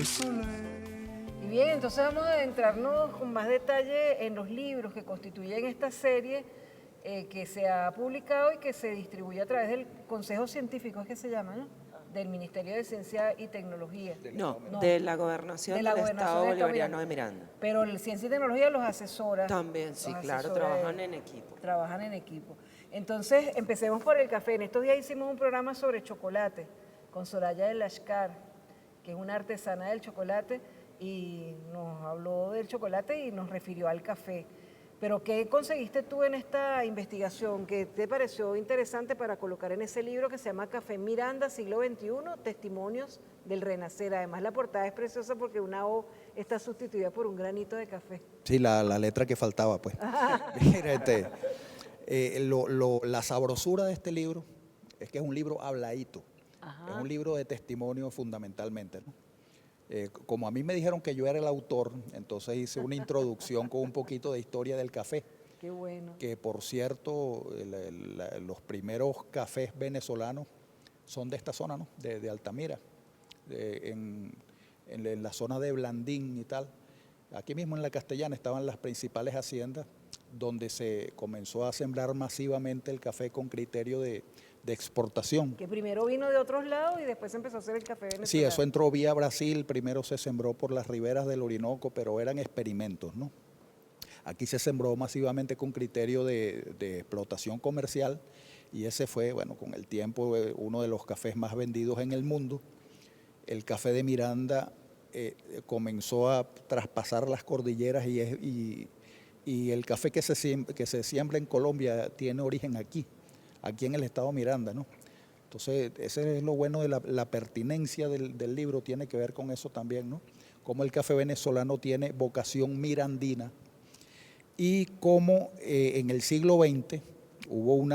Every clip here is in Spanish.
Y bien, entonces vamos a adentrarnos con más detalle en los libros que constituyen esta serie que se ha publicado y que se distribuye a través del Consejo Científico, es que se llama, ¿no? Del Ministerio de Ciencia y Tecnología. No, de la Gobernación de la del Gobernación Estado del Estado Bolivariano de Miranda. Pero el Ciencia y Tecnología los asesora. También, sí, los claro, asesora trabajan en equipo. Trabajan en equipo. Entonces, empecemos por el café. En estos días hicimos un programa sobre chocolate con Soraya de Lashkar, que es una artesana del chocolate, y nos habló del chocolate y nos refirió al café. Pero ¿qué conseguiste tú en esta investigación? ¿Qué te pareció interesante para colocar en ese libro que se llama Café Miranda, siglo XXI, Testimonios del Renacer? Además, la portada es preciosa porque una O está sustituida por un granito de café. Sí, la letra que faltaba, pues. Mira, la sabrosura de este libro es que es un libro habladito. Ajá. Es un libro de testimonio fundamentalmente, ¿no? Como a mí me dijeron que yo era el autor, entonces hice una introducción con un poquito de historia del café. Qué bueno. Que por cierto, los primeros cafés venezolanos son de esta zona, ¿no? De Altamira, en la zona de Blandín y tal. Aquí mismo en la Castellana estaban las principales haciendas donde se comenzó a sembrar masivamente el café con criterio de exportación. Que primero vino de otros lados y después empezó a hacer el café venezolano. Sí, eso entró vía Brasil, primero se sembró por las riberas del Orinoco, pero eran experimentos, ¿no? Aquí se sembró masivamente con criterio de explotación comercial y ese fue, bueno, con el tiempo uno de los cafés más vendidos en el mundo. El café de Miranda comenzó a traspasar las cordilleras y el café que se siembra en Colombia tiene origen aquí en el estado Miranda, ¿no? Entonces, ese es lo bueno de la pertinencia del libro, tiene que ver con eso también, ¿no? Cómo el café venezolano tiene vocación mirandina y cómo en el siglo XX hubo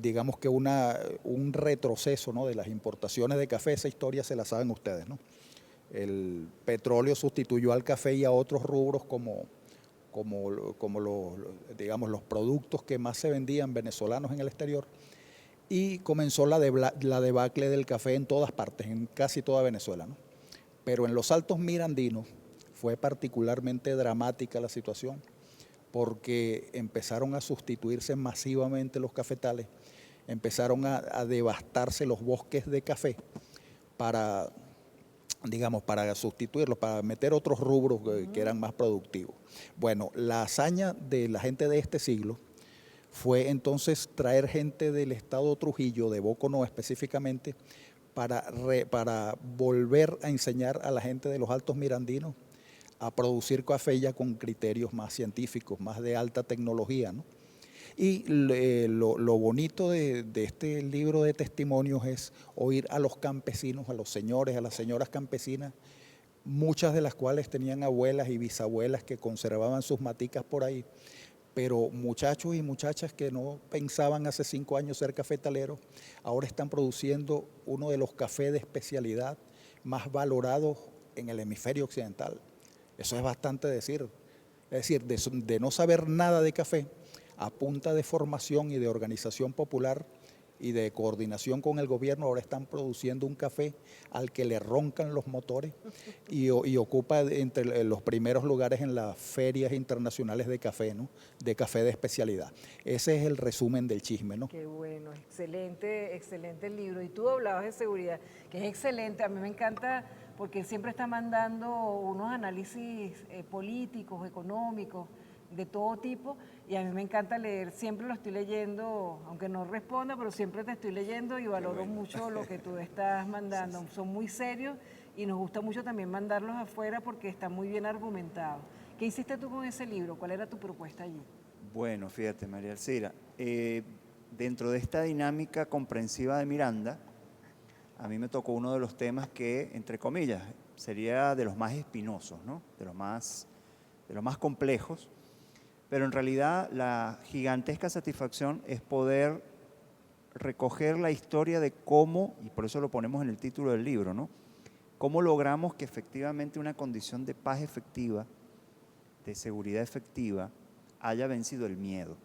digamos que un retroceso, ¿no? De las importaciones de café. Esa historia se la saben ustedes, ¿no? El petróleo sustituyó al café y a otros rubros como digamos, los productos que más se vendían venezolanos en el exterior, y comenzó la debacle del café en todas partes, en casi toda Venezuela, ¿no? Pero en los Altos Mirandinos fue particularmente dramática la situación porque empezaron a sustituirse masivamente los cafetales, empezaron a devastarse los bosques de café para sustituirlos, para meter otros rubros que eran más productivos. Bueno, la hazaña de la gente de este siglo fue entonces traer gente del estado Trujillo, de Boconó específicamente, para volver a enseñar a la gente de los Altos Mirandinos a producir café ya con criterios más científicos, más de alta tecnología, ¿no? Y lo bonito de este libro de testimonios es oír a los campesinos, a los señores, a las señoras campesinas, muchas de las cuales tenían abuelas y bisabuelas que conservaban sus maticas por ahí, pero muchachos y muchachas que no pensaban hace 5 años ser cafetaleros, ahora están produciendo uno de los cafés de especialidad más valorados en el hemisferio occidental. Eso es bastante decir. Es decir, de no saber nada de café, a punta de formación y de organización popular y de coordinación con el gobierno, ahora están produciendo un café al que le roncan los motores y ocupa entre los primeros lugares en las ferias internacionales de café, ¿no? De café de especialidad. Ese es el resumen del chisme, ¿no? Qué bueno, excelente, excelente el libro. Y tú hablabas de seguridad, que es excelente. A mí me encanta porque él siempre está mandando unos análisis políticos, económicos, de todo tipo, y a mí me encanta leer, siempre lo estoy leyendo, aunque no responda, pero siempre te estoy leyendo y valoro mucho lo que tú estás mandando. Sí, sí. Son muy serios y nos gusta mucho también mandarlos afuera porque están muy bien argumentados. ¿Qué hiciste tú con ese libro? ¿Cuál era tu propuesta allí? Bueno, fíjate, María Alcira, dentro de esta dinámica comprensiva de Miranda, a mí me tocó uno de los temas que, entre comillas, sería de los más espinosos, ¿no? de los más complejos. Pero en realidad la gigantesca satisfacción es poder recoger la historia de cómo, y por eso lo ponemos en el título del libro, ¿no? Cómo logramos que efectivamente una condición de paz efectiva, de seguridad efectiva, haya vencido el miedo.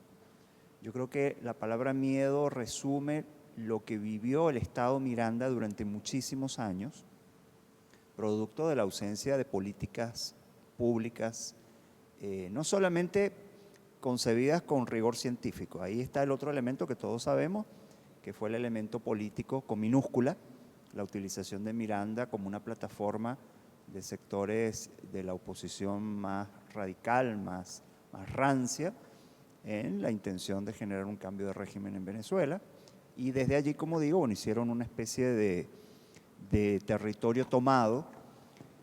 Yo creo que la palabra miedo resume lo que vivió el Estado Miranda durante muchísimos años, producto de la ausencia de políticas públicas, no solamente concebidas con rigor científico. Ahí está el otro elemento que todos sabemos, que fue el elemento político con minúscula, la utilización de Miranda como una plataforma de sectores de la oposición más radical, más rancia, en la intención de generar un cambio de régimen en Venezuela. Y desde allí, como digo, bueno, hicieron una especie de territorio tomado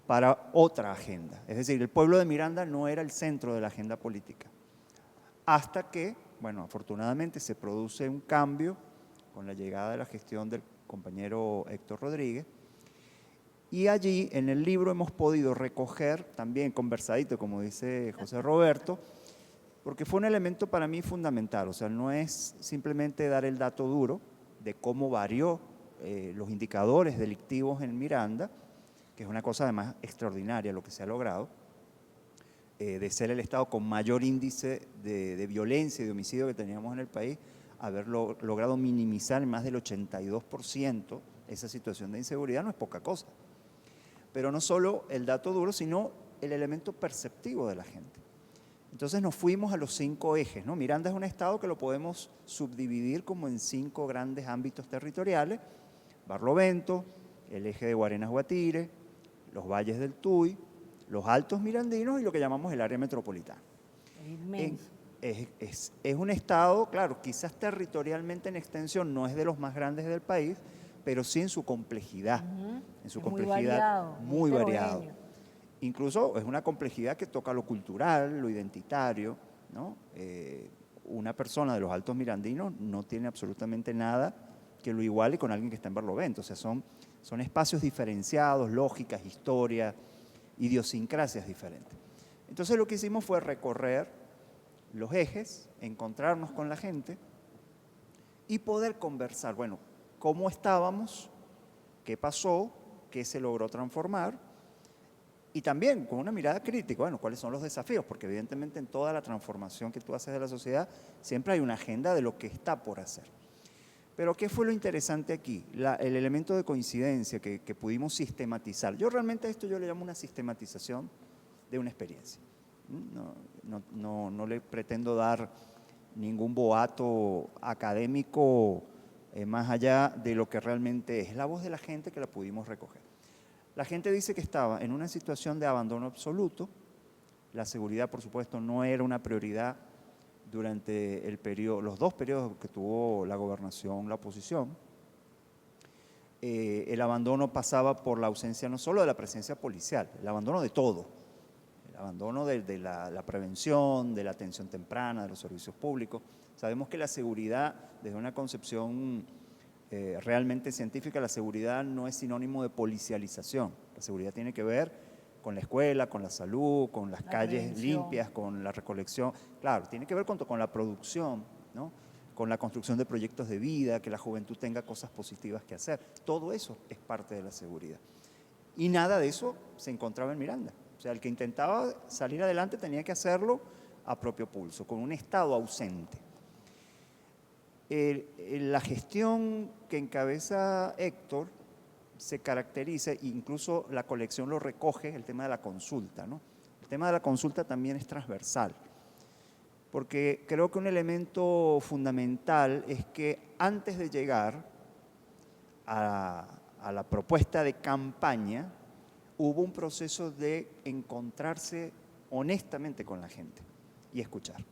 para otra agenda. Es decir, el pueblo de Miranda no era el centro de la agenda política. Hasta que, bueno, afortunadamente se produce un cambio con la llegada de la gestión del compañero Héctor Rodríguez. Y allí, en el libro, hemos podido recoger, también conversadito, como dice José Roberto, porque fue un elemento para mí fundamental. O sea, no es simplemente dar el dato duro de cómo varió los indicadores delictivos en Miranda, que es una cosa además extraordinaria lo que se ha logrado, de ser el estado con mayor índice de violencia y de homicidio que teníamos en el país, haber logrado minimizar en más del 82% esa situación de inseguridad no es poca cosa. Pero no solo el dato duro, sino el elemento perceptivo de la gente. Entonces nos fuimos a los 5 ejes, ¿no? Miranda es un estado que lo podemos subdividir como en 5 grandes ámbitos territoriales: Barlovento, el eje de Guarenas-Guatire, los valles del Tuy, los altos mirandinos y lo que llamamos el área metropolitana. Es inmenso. Es un estado, claro, quizás territorialmente en extensión no es de los más grandes del país, pero sí en su complejidad, en su complejidad muy variado. Incluso es una complejidad que toca lo cultural, lo identitario, ¿no? Una persona de los altos mirandinos no tiene absolutamente nada que lo iguale con alguien que está en Barlovento. O sea, son espacios diferenciados, lógicas, historias, idiosincrasias diferentes. Entonces lo que hicimos fue recorrer los ejes, encontrarnos con la gente y poder conversar, bueno, cómo estábamos, qué pasó, qué se logró transformar, y también con una mirada crítica, bueno, cuáles son los desafíos, porque evidentemente en toda la transformación que tú haces de la sociedad siempre hay una agenda de lo que está por hacer. Pero ¿qué fue lo interesante aquí? El elemento de coincidencia que pudimos sistematizar. Yo realmente a esto yo le llamo una sistematización de una experiencia. No le pretendo dar ningún boato académico más allá de lo que realmente es la voz de la gente que la pudimos recoger. La gente dice que estaba en una situación de abandono absoluto. La seguridad, por supuesto, no era una prioridad durante los 2 periodos que tuvo la gobernación, la oposición. El abandono pasaba por la ausencia no solo de la presencia policial, el abandono de todo. El abandono de la prevención, de la atención temprana, de los servicios públicos. Sabemos que la seguridad, desde una concepción realmente científica, la seguridad no es sinónimo de policialización. La seguridad tiene que ver con la escuela, con la salud, con las calles limpias, con la recolección. Claro, tiene que ver con la producción, ¿no? Con la construcción de proyectos de vida, que la juventud tenga cosas positivas que hacer. Todo eso es parte de la seguridad. Y nada de eso se encontraba en Miranda. O sea, el que intentaba salir adelante tenía que hacerlo a propio pulso, con un Estado ausente. La gestión que encabeza Héctor se caracteriza, incluso la colección lo recoge, el tema de la consulta, ¿no? El tema de la consulta también es transversal, porque creo que un elemento fundamental es que antes de llegar a la propuesta de campaña, hubo un proceso de encontrarse honestamente con la gente y escuchar.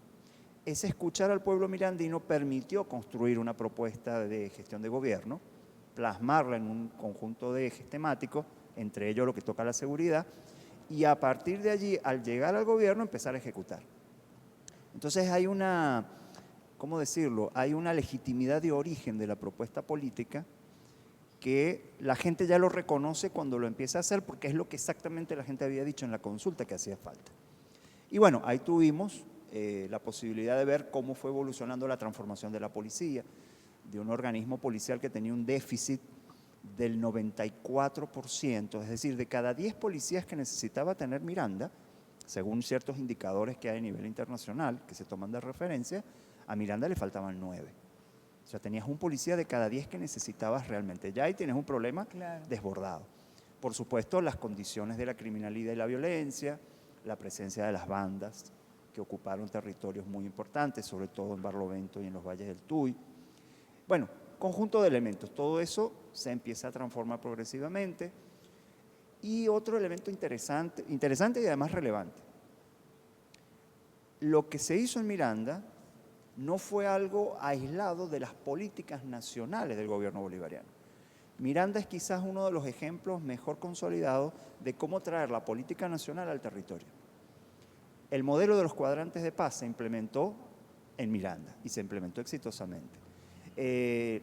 Ese escuchar al pueblo mirandino permitió construir una propuesta de gestión de gobierno, plasmarla en un conjunto de ejes temáticos, entre ellos lo que toca a la seguridad, y a partir de allí, al llegar al gobierno, empezar a ejecutar. Entonces hay una, ¿cómo decirlo? Hay una legitimidad de origen de la propuesta política que la gente ya lo reconoce cuando lo empieza a hacer, porque es lo que exactamente la gente había dicho en la consulta que hacía falta. Y bueno, ahí tuvimos la posibilidad de ver cómo fue evolucionando la transformación de la policía, de un organismo policial que tenía un déficit del 94%, es decir, de cada 10 policías que necesitaba tener Miranda, según ciertos indicadores que hay a nivel internacional, que se toman de referencia, a Miranda le faltaban 9. O sea, tenías un policía de cada 10 que necesitabas realmente. Ya ahí tienes un problema desbordado. por supuesto, las condiciones de la criminalidad y la violencia, la presencia de las bandas que ocuparon territorios muy importantes, sobre todo en Barlovento y en los valles del Tuy. Bueno, conjunto de elementos, todo eso se empieza a transformar progresivamente. Y otro elemento interesante y además relevante. Lo que se hizo en Miranda no fue algo aislado de las políticas nacionales del gobierno bolivariano. Miranda es quizás uno de los ejemplos mejor consolidados de cómo traer la política nacional al territorio. El modelo de los cuadrantes de paz se implementó en Miranda y se implementó exitosamente.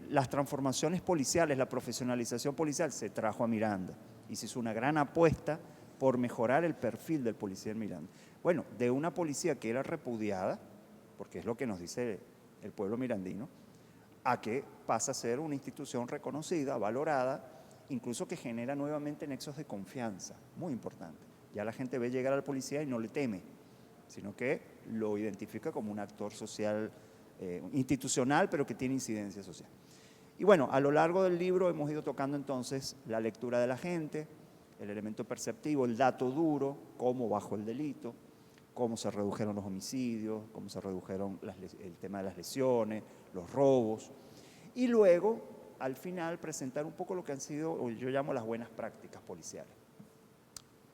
Las transformaciones policiales, la profesionalización policial se trajo a Miranda y se hizo una gran apuesta por mejorar el perfil del policía en Miranda. Bueno, de una policía que era repudiada, porque es lo que nos dice el pueblo mirandino, a que pasa a ser una institución reconocida, valorada, incluso que genera nuevamente nexos de confianza, muy importante. Ya la gente ve llegar al policía y no le teme, sino que lo identifica como un actor social, institucional, pero que tiene incidencia social. Y bueno, a lo largo del libro hemos ido tocando entonces la lectura de la gente, el elemento perceptivo, el dato duro, cómo bajó el delito, cómo se redujeron los homicidios, cómo se redujeron el tema de las lesiones, los robos. Y luego, al final, presentar un poco lo que han sido, o yo llamo las buenas prácticas policiales.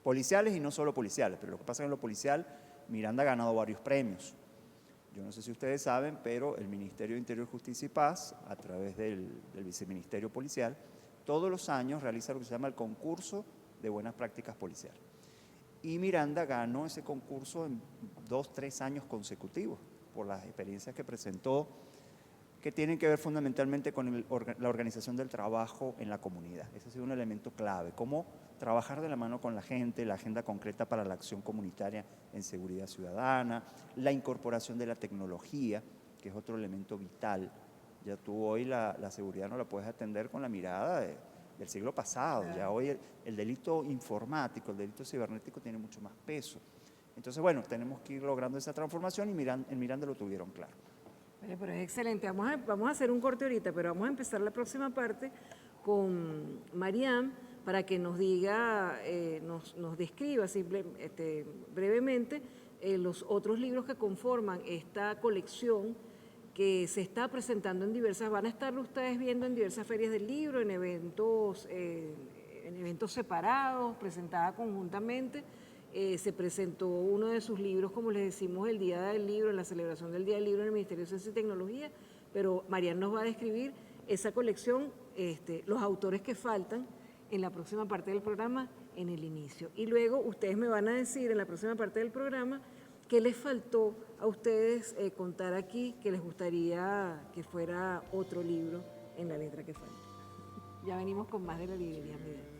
Policiales y no solo policiales, pero lo que pasa es que en lo policial Miranda ha ganado varios premios. Yo no sé si ustedes saben, pero el Ministerio de Interior, Justicia y Paz, a través del Viceministerio Policial, todos los años realiza lo que se llama el concurso de buenas prácticas policiales. Y Miranda ganó ese concurso en 2, 3 años consecutivos por las experiencias que presentó, que tienen que ver fundamentalmente con la organización del trabajo en la comunidad. Ese ha sido un elemento clave, cómo trabajar de la mano con la gente, la agenda concreta para la acción comunitaria en seguridad ciudadana, la incorporación de la tecnología, que es otro elemento vital. Ya tú hoy la seguridad no la puedes atender con la mirada del siglo pasado. Claro. Ya hoy el delito informático, el delito cibernético tiene mucho más peso. Entonces, bueno, tenemos que ir logrando esa transformación y en Miranda lo tuvieron claro. Pero es excelente. Vamos a hacer un corte ahorita, pero vamos a empezar la próxima parte con Mariam para que nos diga, nos describa brevemente los otros libros que conforman esta colección que se está presentando en diversas, van a estar ustedes viendo en diversas ferias del libro, en eventos separados, presentada conjuntamente. Se presentó uno de sus libros, como les decimos, el Día del Libro, en la celebración del Día del Libro en el Ministerio de Ciencia y Tecnología, pero Mariam nos va a describir esa colección, los autores que faltan en la próxima parte del programa, en el inicio. Y luego ustedes me van a decir en la próxima parte del programa qué les faltó a ustedes contar aquí, que les gustaría que fuera otro libro en la letra que falta. Ya venimos con más de la librería Medellín.